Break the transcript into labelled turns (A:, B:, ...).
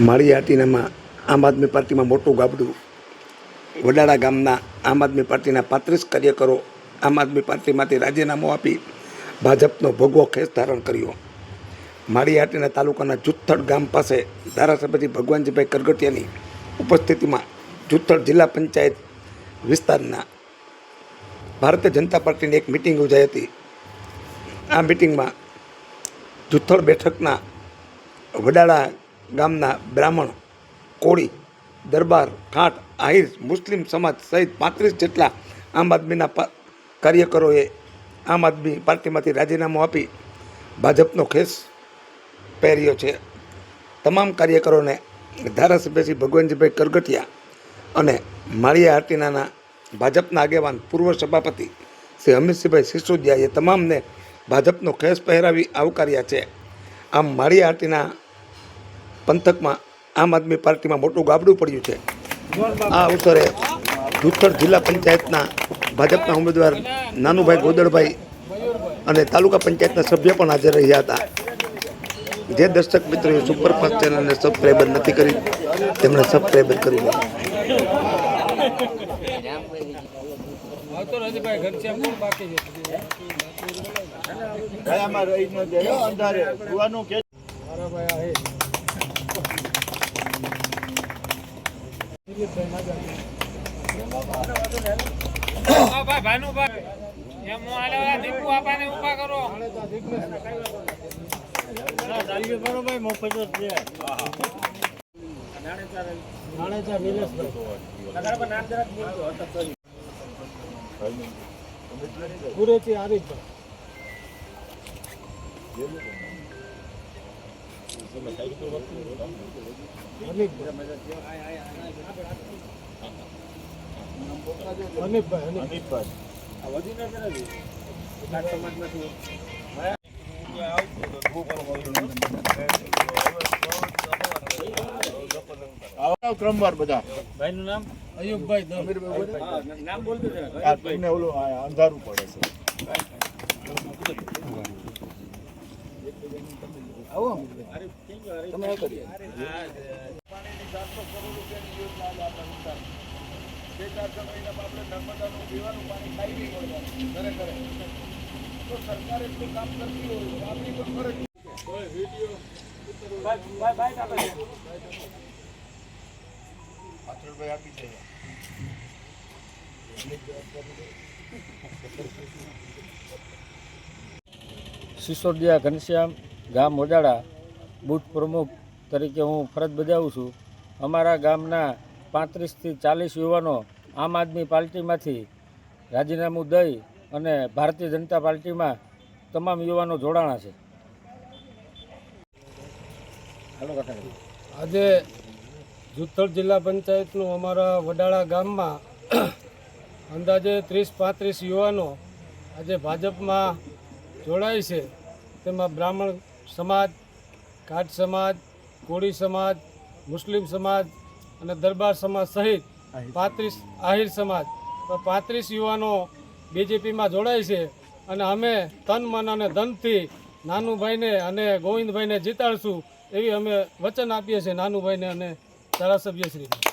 A: માળી હાટીનામાં આમ આદમી પાર્ટીમાં મોટું ગાબડું. વડાળા ગામના આમ આદમી પાર્ટીના 35 કાર્યકરો આમ આદમી પાર્ટીમાંથી રાજીનામું આપી ભાજપનો ભગવો ખેસ ધારણ કર્યો. માળી હાટીના તાલુકાના જુથ્થડ ગામ પાસે ધારાસભ્ય ભગવાનજીભાઈ કરગટિયાની ઉપસ્થિતિમાં જુથ્થડ જિલ્લા પંચાયત વિસ્તારના ભારતીય જનતા પાર્ટીની એક મિટિંગ યોજાઈ હતી. આ મિટિંગમાં જુથ્થડ બેઠકના વડાળા ગામના બ્રાહ્મણ, કોળી, દરબાર, ખાટ, આહિર, મુસ્લિમ સમાજ સહિત 35 જેટલા આમ આદમીના કાર્યકરોએ આમ આદમી પાર્ટીમાંથી રાજીનામું આપી ભાજપનો ખેસ પહેર્યો છે. તમામ કાર્યકરોને ધારાસભ્ય શ્રી ભગવાનજીભાઈ કરગટિયા અને માળિયા હાટીનાના ભાજપના આગેવાન પૂર્વ સભાપતિ શ્રી અમિતસિંહભાઈ સિસોદિયાએ તમામને ભાજપનો ખેસ પહેરાવી આવકાર્યા છે. આમ માળિયા હાટીના પંથકમાં આમ આદમી પાર્ટીમાં મોટું ગાબડું પડ્યું છે. આ અવસરે જુથ્થડ જિલ્લા પંચાયતના ભાજપના ઉમેદવાર નાનુભાઈ ગોદડભાઈ અને તાલુકા પંચાયતના સભ્ય પણ હાજર રહ્યા હતા. જે દર્શક મિત્રોએ સુપરફાસ્ટ ચેનલને સબસ્ક્રાઈબર નથી કરી તેમણે સબસ્ક્રાઈબર કરી લે.
B: ક્રમવાર બધા
C: ભાઈનું નામ અયુબભાઈ નામ બોલતો
B: તમને ઓલું અંધારું પડે છે.
C: આવો તમે કરીએ.
B: સરકાર એટલું કામ કરતી હોય આપણી પણ ફરજ. આપી દે.
C: સિસોદિયા ઘનશ્યામ, ગામ વડાળા, બૂથ પ્રમુખ તરીકે હું ફરજ બજાવું છું. અમારા ગામના 35 થી 40 યુવાનો આમ આદમી પાર્ટીમાંથી રાજીનામું દઈ અને ભારતીય જનતા પાર્ટીમાં તમામ યુવાનો જોડાણા છે.
D: આજે જુથ્થડ જિલ્લા પંચાયતનું અમારા વડાળા ગામમાં અંદાજે 30-35 યુવાનો આજે ભાજપમાં જોડાય છે. તેમાં બ્રાહ્મણ સમાજ, કાઠ સમાજ, કોળી સમાજ, મુસ્લિમ સમાજ અને દરબાર સમાજ સહિત 35 આહિર સમાજ 35 યુવાનો બીજેપીમાં જોડાય છે. અને અમે તન, મન અને ધનથી નાનુભાઈને અને ગોવિંદભાઈને જીતાડશું એવી અમે વચન આપીએ છીએ નાનુભાઈને અને ધારાસભ્યશ્રીને.